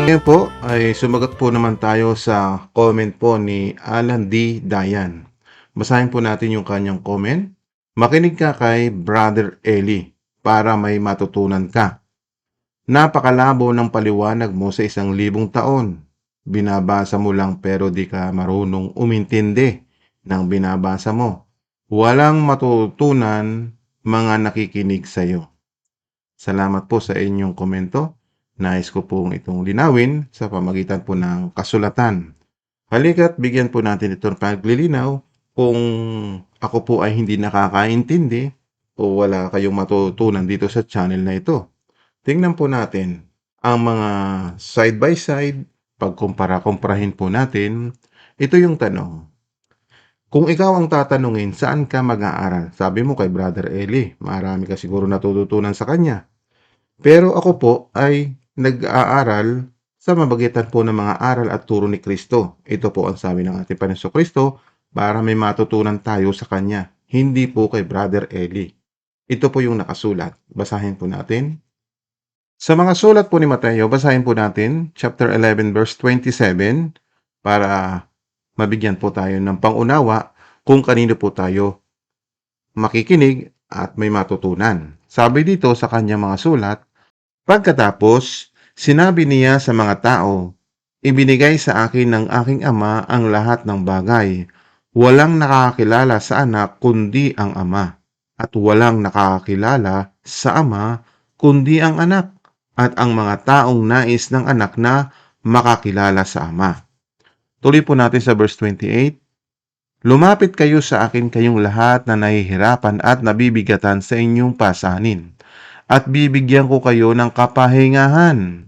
Ngayon po ay sumagot po naman tayo sa comment po ni Alan D. Dayan. Basahin po natin yung kanyang comment. Makinig ka kay Brother Eli para may matutunan ka. Napakalabo ng paliwanag mo sa 1,000 taon. Binabasa mo lang pero di ka marunong umintindi ng binabasa mo. Walang matutunan mga nakikinig sa iyo. Salamat po sa inyong komento. Nais ko pong itong linawin sa pamagitan po ng kasulatan. Halika't bigyan po natin ito ng paglilinaw kung ako po ay hindi nakakaintindi o wala kayong matutunan dito sa channel na ito. Tingnan po natin ang mga side by side, pagkumpara-kumparahin po natin. Ito yung tanong. Kung ikaw ang tatanungin, saan ka mag-aaral? Sabi mo kay Brother Eli, marami ka siguro natututunan sa kanya. Pero ako po ay nag-aaral sa mamagitan po ng mga aral at turo ni Kristo. Ito po ang sabi ng ating Panginoon Kristo para may matutunan tayo sa Kanya. Hindi po kay Brother Eli. Ito po yung nakasulat. Basahin po natin. Sa mga sulat po ni Mateo, basahin po natin chapter 11 verse 27 para mabigyan po tayo ng pangunawa kung kanino po tayo makikinig at may matutunan. Sabi dito sa kanyang mga sulat, pagkatapos, sinabi niya sa mga tao, ibinigay sa akin ng aking ama ang lahat ng bagay. Walang nakakakilala sa anak kundi ang ama, at walang nakakakilala sa ama kundi ang anak, at ang mga taong nais ng anak na makakilala sa ama. Tuloy po natin sa verse 28. Lumapit kayo sa akin kayong lahat na nahihirapan at nabibigatan sa inyong pasanin, at bibigyan ko kayo ng kapahingahan.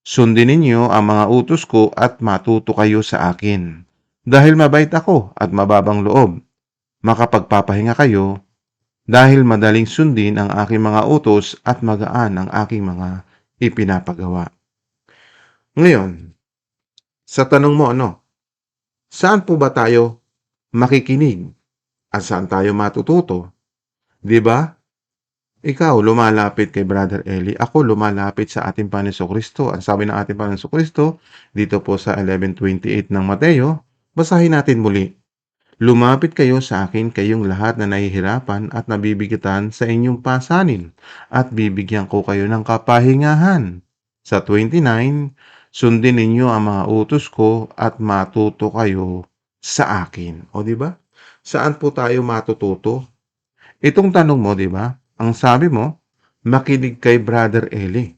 Sundin ninyo ang mga utos ko at matuto kayo sa akin. Dahil mabait ako at mababang loob, makapagpapahinga kayo, dahil madaling sundin ang aking mga utos at magaan ang aking mga ipinapagawa. Ngayon, sa tanong mo saan po ba tayo makikinig at saan tayo matututo? 'Di ba? Ikaw lumalapit kay Brother Eli, ako lumalapit sa ating Panginoong Kristo. Ang sabi ng ating Panginoong Kristo dito po sa 11:28 ng Mateo, basahin natin muli. Lumapit kayo sa akin kayong lahat na nahihirapan at nabibigatan sa inyong pasanin, at bibigyan ko kayo ng kapahingahan. Sa 29, sundin ninyo ang mga utos ko at matuto kayo sa akin. O di ba? Saan po tayo matututo? Itong tanong mo, di ba? Ang sabi mo, makinig kay Brother Eli.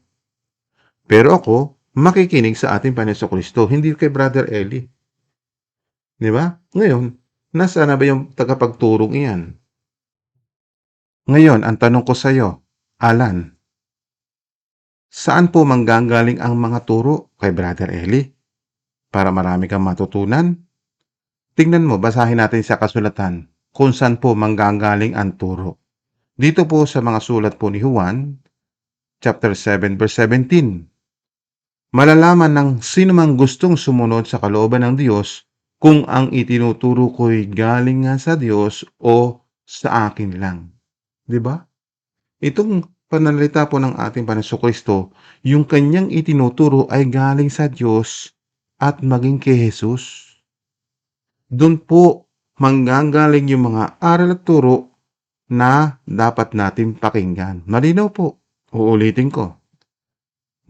Pero ako, makikinig sa ating Panginoon Kristo, hindi kay Brother Eli. Di ba? Ngayon, nasaan na ba yung tagapagturong iyan? Ngayon, ang tanong ko sa iyo, Alan, saan po manggagaling ang mga turo kay Brother Eli? Para marami kang matutunan? Tingnan mo, basahin natin sa kasulatan kung saan po manggagaling ang turo. Dito po sa mga sulat po ni Juan, chapter 7, verse 17. Malalaman ng sino mang gustong sumunod sa kalooban ng Diyos kung ang itinuturo ko'y galing nga sa Diyos o sa akin lang. 'Di ba? Itong pananalita po ng ating Panginoon Kristo, yung kanyang itinuturo ay galing sa Diyos at maging kay Jesus. Doon po manggagaling yung mga aral at turo na dapat natin pakinggan. Malinaw po. Uulitin ko.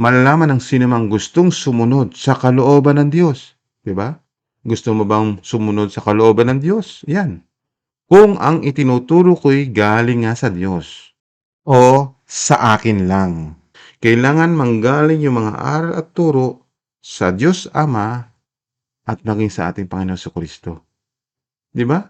Malalaman ng sinumang gustong sumunod sa kalooban ng Diyos. Diba? Gusto mo bang sumunod sa kalooban ng Diyos? Yan. Kung ang itinuturo ko'y galing nga sa Diyos o sa akin lang. Kailangan manggaling yung mga aral at turo sa Diyos Ama at maging sa ating Panginoon sa Kristo. Diba?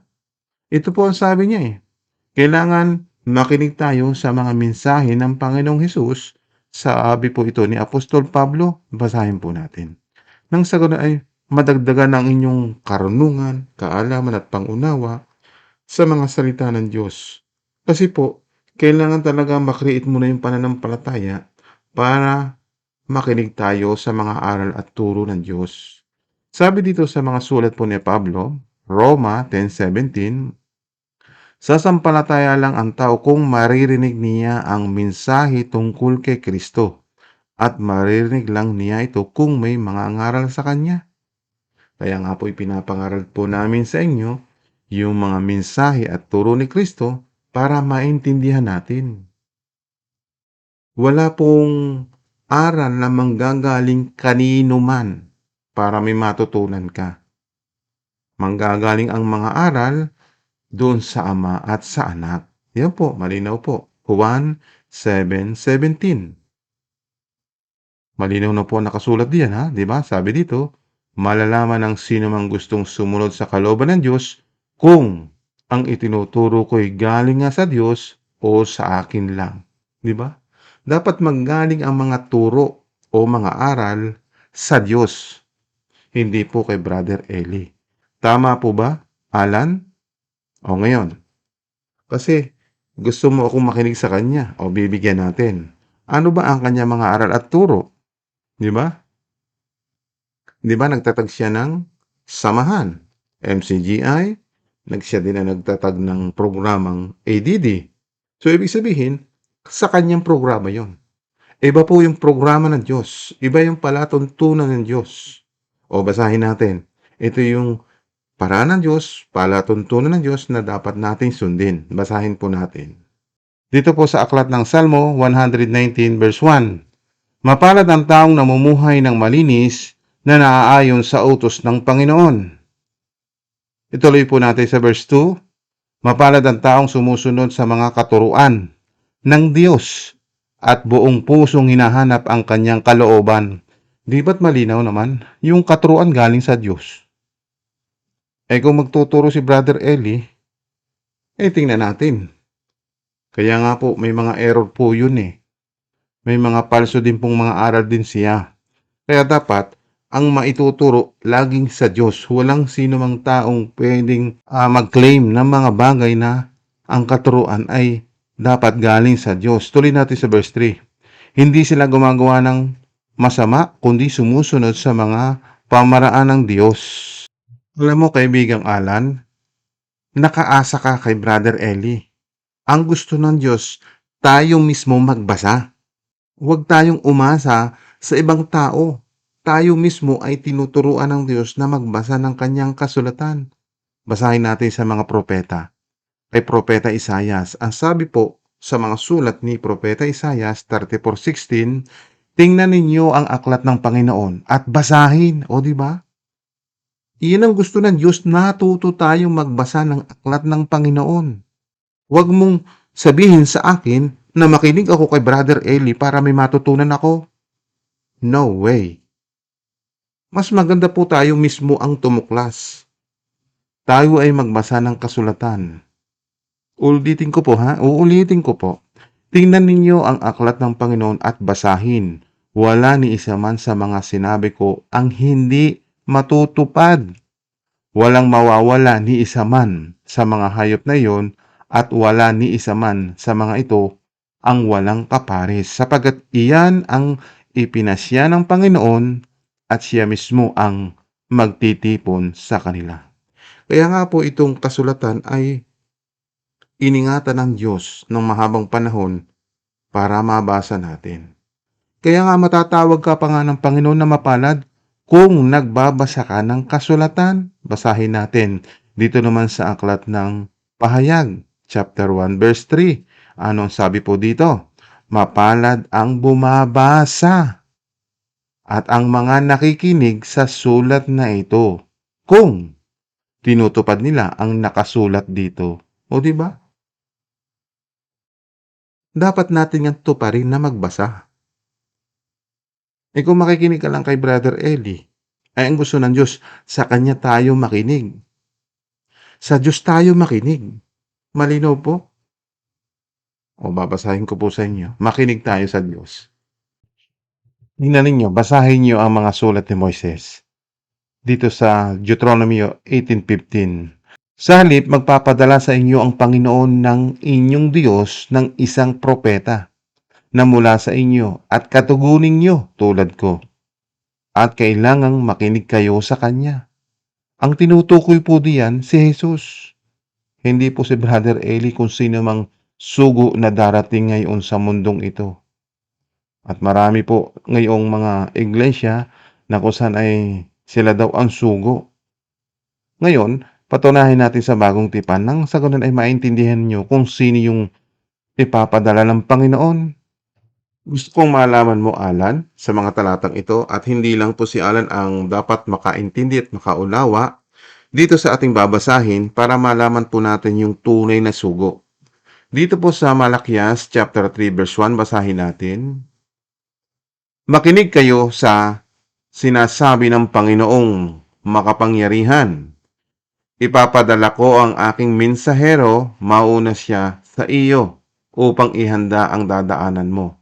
Ito po ang sabi niya Kailangan makinig tayo sa mga mensahe ng Panginoong Hesus. Sabi po ito ni Apostol Pablo, basahin po natin. Nang sa ganun ay madagdagan ang inyong karunungan, kaalaman at pangunawa sa mga salita ng Diyos. Kasi po, kailangan talaga makreate muna yung pananampalataya para makinig tayo sa mga aral at turo ng Diyos. Sabi dito sa mga sulat po ni Pablo, Roma 10:17, sasampalataya lang ang tao kung maririnig niya ang mensahe tungkol kay Kristo at maririnig lang niya ito kung may mga ngaral sa kanya. Kaya nga po ipinapangaral po namin sa inyo yung mga mensahe at turo ni Kristo para maintindihan natin. Wala pong aral na manggagaling kanino man para may matutunan ka. Manggagaling ang mga aral doon sa Ama at sa Anak. Yan po, malinaw po. Juan 7:17. Malinaw na po nakasulat diyan, ha? Di ba? Sabi dito, malalaman ng sino mang gustong sumunod sa kalooban ng Diyos kung ang itinuturo ko'y galing nga sa Diyos o sa akin lang. Di ba? Dapat manggaling ang mga turo o mga aral sa Diyos, hindi po kay Brother Eli. Tama po ba, Alan? O ngayon, kasi gusto mo akong makinig sa kanya o bibigyan natin. Ano ba ang kanya mga aral at turo? Di ba? Di ba nagtatag siya ng samahan, MCGI, siya din na nagtatag ng programang ADD. So, ibig sabihin, sa kanyang programa yon. Iba po yung programa ng Diyos. Iba yung palatuntunan ng Diyos. O basahin natin. Ito yung paraan ng Diyos, palatuntunan ng Diyos na dapat nating sundin. Basahin po natin. Dito po sa aklat ng Salmo 119 verse 1. Mapalad ang taong namumuhay ng malinis na naaayon sa utos ng Panginoon. Ituloy po natin sa verse 2. Mapalad ang taong sumusunod sa mga katuruan ng Diyos at buong pusong hinahanap ang kanyang kalooban. Di ba't malinaw naman? Yung katuruan galing sa Diyos. Kung magtuturo si Brother Eli, tingnan natin. Kaya nga po, may mga error po yun eh. May mga palso din pong mga aral din siya. Kaya dapat, ang maituturo laging sa Diyos. Walang sino mang taong pwedeng mag-claim ng mga bagay na ang katuruan ay dapat galing sa Diyos. Tuloy natin sa verse 3. Hindi sila gumagawa ng masama, kundi sumusunod sa mga pamaraan ng Diyos. Alam mo, kaibigang Alan, nakaasa ka kay Brother Eli. Ang gusto ng Diyos, tayo mismo magbasa. Huwag tayong umasa sa ibang tao. Tayo mismo ay tinuturuan ng Diyos na magbasa ng kanyang kasulatan. Basahin natin sa mga propeta. Kay Propeta Isaias, ang sabi po sa mga sulat ni Propeta Isaias 34:16, tingnan ninyo ang aklat ng Panginoon at basahin. O di ba? Iyan ang gusto ng Diyos, natuto tayong magbasa ng aklat ng Panginoon. Huwag mong sabihin sa akin na makinig ako kay Brother Eli para may matutunan ako. No way. Mas maganda po tayo mismo ang tumuklas. Tayo ay magbasa ng kasulatan. Uulitin ko po. Tingnan ninyo ang aklat ng Panginoon at basahin. Wala ni isa man sa mga sinabi ko ang hindi matutupad. Walang mawawala ni isa man sa mga hayop na iyon at wala ni isa man sa mga ito ang walang kapares, sapagkat iyan ang ipinasya ng Panginoon at siya mismo ang magtitipon sa kanila. Kaya nga po itong kasulatan ay iningatan ng Diyos ng mahabang panahon para mabasa natin. Kaya nga matatawag ka pa nga ng Panginoon na mapalad kung nagbabasa ka ng kasulatan. Basahin natin dito naman sa aklat ng Pahayag, chapter 1, verse 3. Anong sabi po dito? Mapalad ang bumabasa at ang mga nakikinig sa sulat na ito kung tinutupad nila ang nakasulat dito. O di ba? Dapat natin nga tuparin na magbasa. Kung makikinig ka lang kay Brother Eli, ay ang gusto ng Diyos, sa Kanya tayo makinig. Sa Diyos tayo makinig. Malinaw po? O babasahin ko po sa inyo. Makinig tayo sa Diyos. Tingnan ninyo, basahin niyo ang mga sulat ni Moises. Dito sa Deuteronomy 18:15. Sa halip, magpapadala sa inyo ang Panginoon ng inyong Diyos ng isang propeta na mula sa inyo at katugunin nyo tulad ko. At kailangang makinig kayo sa Kanya. Ang tinutukoy po diyan si Jesus. Hindi po si Brother Eli kung sino mang sugo na darating ngayon sa mundong ito. At marami po ngayong mga iglesia na kung saan ay sila daw ang sugo. Ngayon, patunayan natin sa bagong tipan nang sa ganun ay maintindihan nyo kung sino yung ipapadala ng Panginoon. Gusto kong malaman mo, Alan, sa mga talatang ito at hindi lang po si Alan ang dapat makaintindi at makaunawa dito sa ating babasahin para malaman po natin yung tunay na sugo. Dito po sa Malakias chapter 3 verse 1, basahin natin. Makinig kayo sa sinasabi ng Panginoong makapangyarihan. Ipapadala ko ang aking mensahero, mauna siya sa iyo upang ihanda ang dadaanan mo.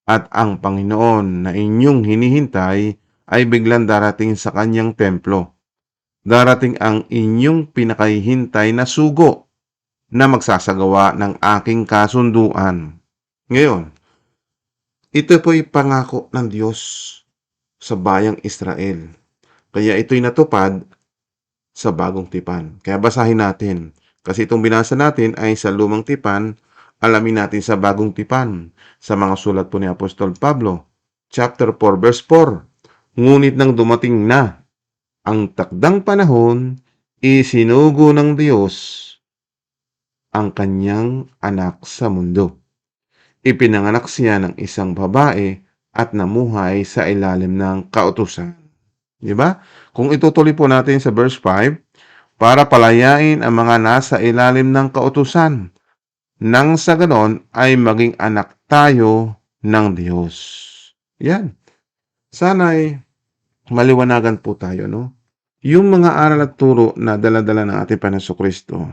At ang Panginoon na inyong hinihintay ay biglang darating sa kanyang templo. Darating ang inyong pinakahihintay na sugo na magsasagawa ng aking kasunduan. Ngayon, ito po'y pangako ng Diyos sa bayang Israel. Kaya ito'y natupad sa bagong tipan. Kaya basahin natin. Kasi itong binasa natin ay sa lumang tipan, alamin natin sa bagong tipan. Sa mga sulat po ni Apostol Pablo, chapter 4, verse 4. Ngunit nang dumating na ang takdang panahon, isinugo ng Diyos ang kanyang anak sa mundo. Ipinanganak siya ng isang babae at namuhay sa ilalim ng kautusan. Di ba? Kung itutuloy po natin sa verse 5, para palayain ang mga nasa ilalim ng kautusan, nang sa ganon ay maging anak tayo ng Diyos. Yan. Sana'y maliwanagan po tayo, no? Yung mga aral at turo na dala-dala ng ating Panginoon Kristo,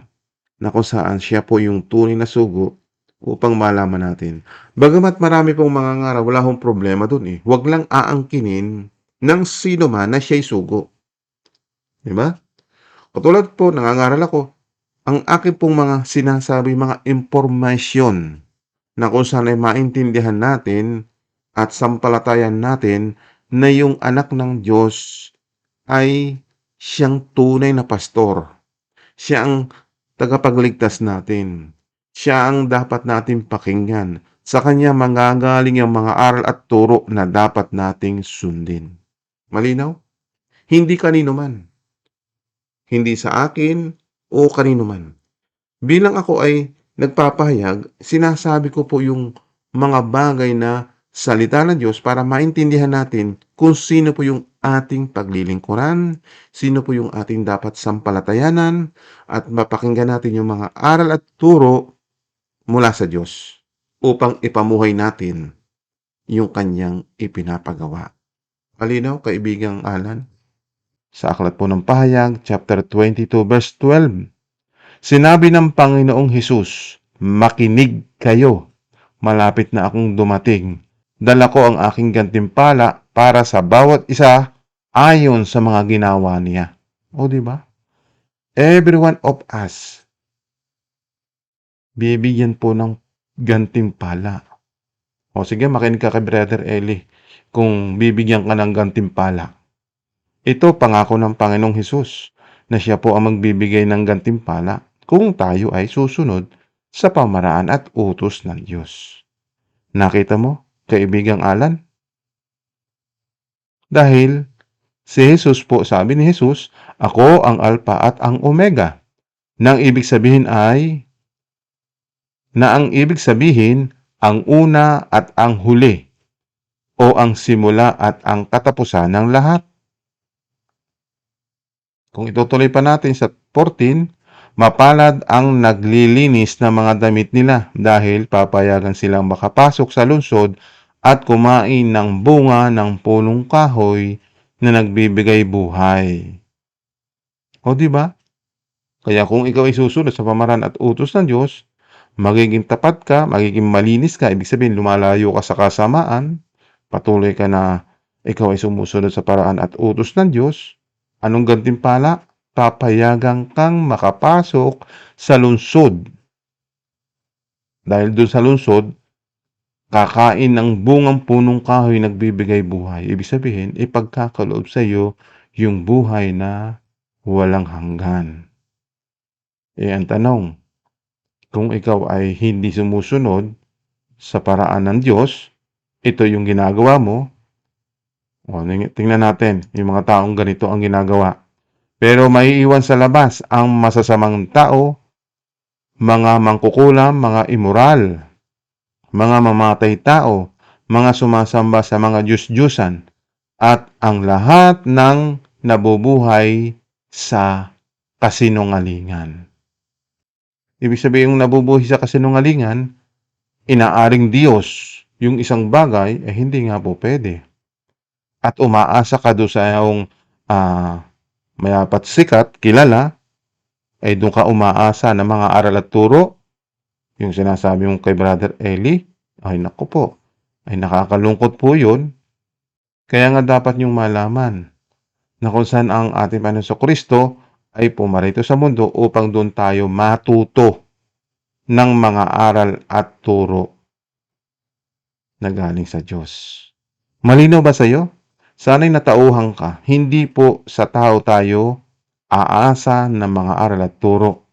na kung saan siya po yung tunay na sugo upang malaman natin. Bagamat marami pong mga ngara, wala akong problema dun eh. Huwag lang aangkinin ng sino man na siya'y sugo. Diba? Katulad po, nangangaral ako, ang aking pong mga sinasabi, mga impormasyon na kung saan ay maintindihan natin at sampalatayan natin na yung anak ng Diyos ay siyang tunay na pastor. Siya ang tagapagligtas natin. Siya ang dapat natin pakinggan. Sa kanya manggagaling ang mga aral at turo na dapat nating sundin. Malinaw? Hindi kanino man. Hindi sa akin o kanino man. Bilang ako ay nagpapahayag, sinasabi ko po yung mga bagay na salita ng Diyos para maintindihan natin kung sino po yung ating paglilingkuran, sino po yung ating dapat sampalatayanan, at mapakinggan natin yung mga aral at turo mula sa Diyos upang ipamuhay natin yung kanyang ipinapagawa. Malinaw, kaibigang Alan? Sa Aklat po ng Pahayag, chapter 22, verse 12. Sinabi ng Panginoong Hesus, makinig kayo, malapit na akong dumating. Dala ko ang aking gantimpala para sa bawat isa ayon sa mga ginawa niya. O di ba? Every one of us bibigyan po ng gantimpala. O sige, makinig ka kay Brother Eli kung bibigyan ka ng gantimpala. Ito pangako ng Panginoong Hesus na siya po ang magbibigay ng gantimpala kung tayo ay susunod sa pamaraan at utos ng Diyos. Nakita mo, kaibigang Alan? Dahil si Jesus po, sabi ni Jesus, ako ang Alpha at ang Omega. Na ang ibig sabihin ang una at ang huli o ang simula at ang katapusan ng lahat. Kung itutuloy pa natin sa 14, mapalad ang naglilinis ng mga damit nila dahil papayagan silang makapasok sa lungsod at kumain ng bunga ng punong kahoy na nagbibigay buhay. O di ba? Kaya kung ikaw ay susunod sa pamaraan at utos ng Diyos, magiging tapat ka, magiging malinis ka, ibig sabihin lumalayo ka sa kasamaan, patuloy ka na ikaw ay sumusunod sa paraan at utos ng Diyos. Anong gantimpala? Papayagan kang makapasok sa lungsod. Dahil doon sa lungsod, kakain ng bungang punong kahoy nagbibigay buhay. Ibig sabihin, ipagkakaloob sa iyo yung buhay na walang hanggan. Ang tanong, kung ikaw ay hindi sumusunod sa paraan ng Diyos, ito yung ginagawa mo, tingnan natin yung mga taong ganito ang ginagawa. Pero maiiwan sa labas ang masasamang tao, mga mangkukulam, mga immoral, mga mamatay tao, mga sumasamba sa mga Diyos-Diyusan, at ang lahat ng nabubuhay sa kasinungalingan. Ibig sabihin yung nabubuhay sa kasinungalingan, inaaring Diyos yung isang bagay, hindi nga po pwede. At umaasa ka doon sa iyong mayapat sikat, kilala, ay doon ka umaasa ng mga aral at turo, yung sinasabi mong kay Brother Eli, ay naku po, ay nakakalungkot po yun. Kaya nga dapat niyong malaman na kung saan ang ating Panginoon Kristo ay pumarito sa mundo upang doon tayo matuto ng mga aral at turo na galing sa Diyos. Malinaw ba sa iyo? Sana'y natauhan ka. Hindi po sa tao tayo aasa ng mga aral at turo.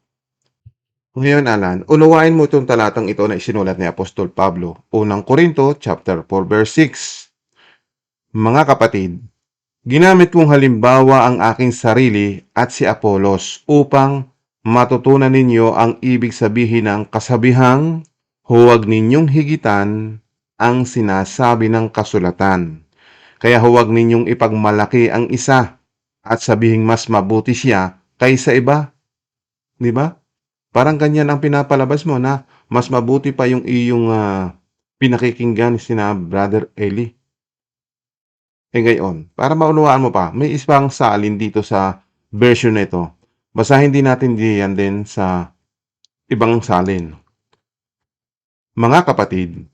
Ngayon, Alan, unawain mo itong talatang ito na isinulat ni Apostol Pablo, unang Korinto, chapter 4, verse 6. Mga kapatid, ginamit kong halimbawa ang aking sarili at si Apolos upang matutunan ninyo ang ibig sabihin ng kasabihang huwag ninyong higitan ang sinasabi ng kasulatan. Kaya huwag ninyong ipagmalaki ang isa at sabihing mas mabuti siya kaysa iba. Di ba? Parang ganyan ang pinapalabas mo na mas mabuti pa yung iyong pinakikinggan sina Brother Eli. Gayon, para maunawaan mo pa, may isang salin dito sa version na ito. Basahin din natin diyan din sa ibang salin. Mga kapatid,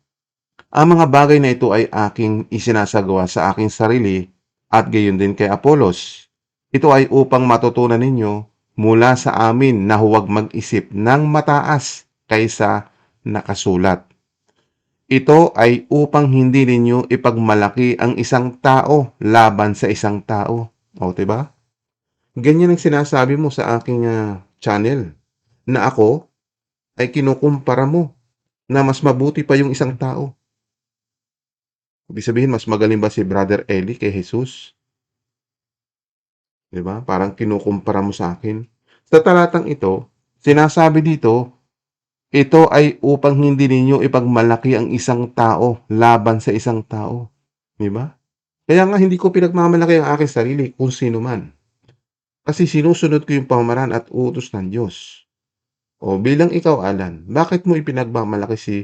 ang mga bagay na ito ay aking isinasagawa sa aking sarili at gayon din kay Apolos. Ito ay upang matutunan ninyo mula sa amin na huwag mag-isip ng mataas kaysa nakasulat. Ito ay upang hindi ninyo ipagmalaki ang isang tao laban sa isang tao. O, diba? Ganyan ang sinasabi mo sa aking channel na ako ay kinukumpara mo na mas mabuti pa yung isang tao. Ibig sabihin, mas magaling ba si Brother Eli kay Jesus? Diba? Parang kinukumpara mo sa akin. Sa talatang ito, sinasabi dito, ito ay upang hindi ninyo ipagmalaki ang isang tao laban sa isang tao. Diba? Kaya nga hindi ko pinagmamalaki ang aking sarili kung sino man. Kasi sinusunod ko yung pamamaraan at utos ng Diyos. O bilang ikaw, Alan, bakit mo ipinagmamalaki si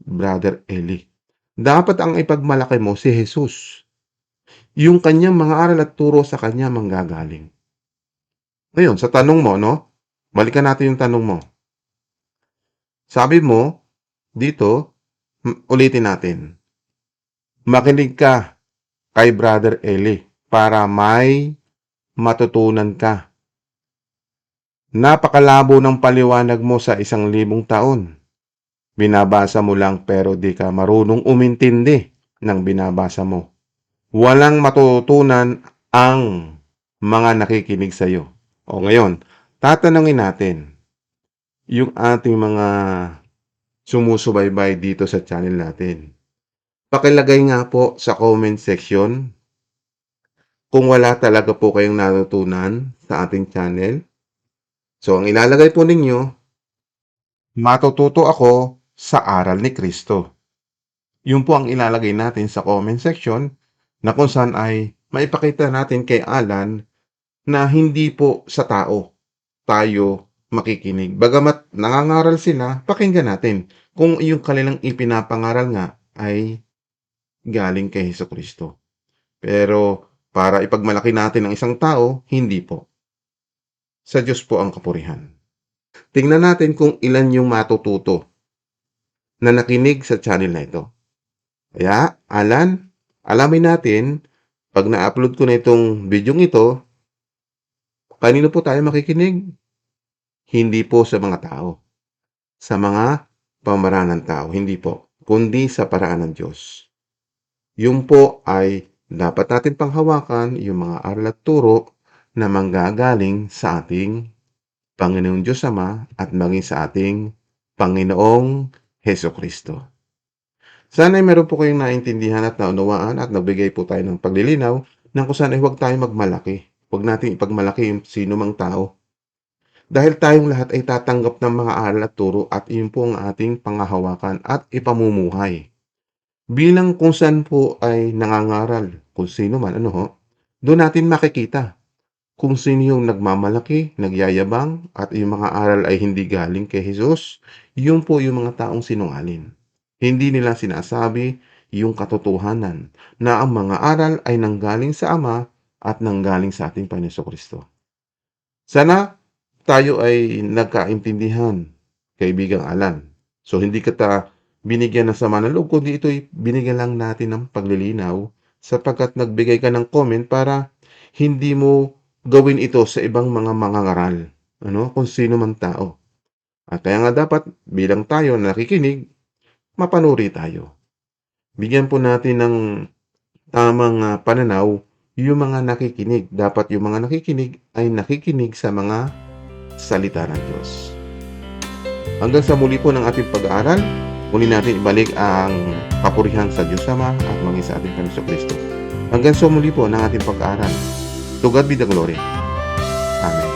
Brother Eli? Dapat ang ipagmalaki mo si Jesus. Yung kanyang mga aral at turo sa kanya manggagaling. Ngayon, sa tanong mo, no? Balikan natin yung tanong mo. Sabi mo, dito, ulitin natin. Makinig ka kay Brother Eli para may matutunan ka. Napakalabo ng paliwanag mo sa 1,000 taon. Binabasa mo lang pero di ka marunong umintindi ng binabasa mo. Walang matutunan ang mga nakikinig sa iyo. O ngayon, tatanungin natin yung ating mga sumusubaybay dito sa channel natin. Pakilagay nga po sa comment section kung wala talaga po kayong natutunan sa ating channel. So, ang ilalagay po ninyo, matututo ako sa aral ni Kristo. Yun po ang ilalagay natin sa comment section na kung saan ay maipakita natin kay Alan na hindi po sa tao tayo makikinig. Bagamat nangangaral sila, pakinggan natin kung yung kanilang ipinapangaral nga ay galing kay Jesucristo. Pero para ipagmalaki natin ang isang tao, hindi po. Sa Diyos po ang kapurihan. Tingnan natin kung ilan yung matututo na nakinig sa channel na ito. Kaya, Alan, alamin natin, pag na-upload ko na itong video ito, kanino po tayo makikinig? Hindi po sa mga tao. Sa mga pamaraan ng tao, hindi po. Kundi sa paraan ng Diyos. Yung po ay dapat natin panghawakan yung mga aral at turo na manggagaling sa ating Panginoong Diyos Ama at maging sa ating Panginoong Hesukristo. Sana ay meron po kayong naintindihan at naunawaan at nagbigay po tayo ng paglilinaw ng kung saan ay huwag tayong magmalaki. Huwag nating ipagmalaki yung sino mang tao. Dahil tayong lahat ay tatanggap ng mga aral at turo at iyon po ang ating pangahawakan at ipamumuhay. Bilang kung saan po ay nangangaral, kung sino man, ano ho, doon natin makikita kung sino yung nagmamalaki, nagyayabang, at yung mga aral ay hindi galing kay Jesus. Yun po yung mga taong sinungaling. Hindi nila sinasabi yung katotohanan na ang mga aral ay nanggaling sa Ama at nanggaling sa ating Panginoon Kristo. Sana tayo ay nagkaintindihan, kaibigang Alan. So hindi kita binigyan ng sama ng loob, kundi ito'y binigyan lang natin ng paglilinaw sapagkat nagbigay ka ng comment para hindi mo gawin ito sa ibang mga mangangaral, ano, kung sino man tao. At kaya nga dapat bilang tayo na nakikinig, mapanuri tayo. Bigyan po natin ng tamang pananaw yung mga nakikinig. Dapat yung mga nakikinig ay nakikinig sa mga salita ng Diyos. Hanggang sa muli po ng ating pag-aaral, muli natin ibalik ang papurihan sa Diyos Ama at maging sa ating Panginoon Kristo. Hanggang sa muli po ng ating pag-aaral. To God be the glory. Amen.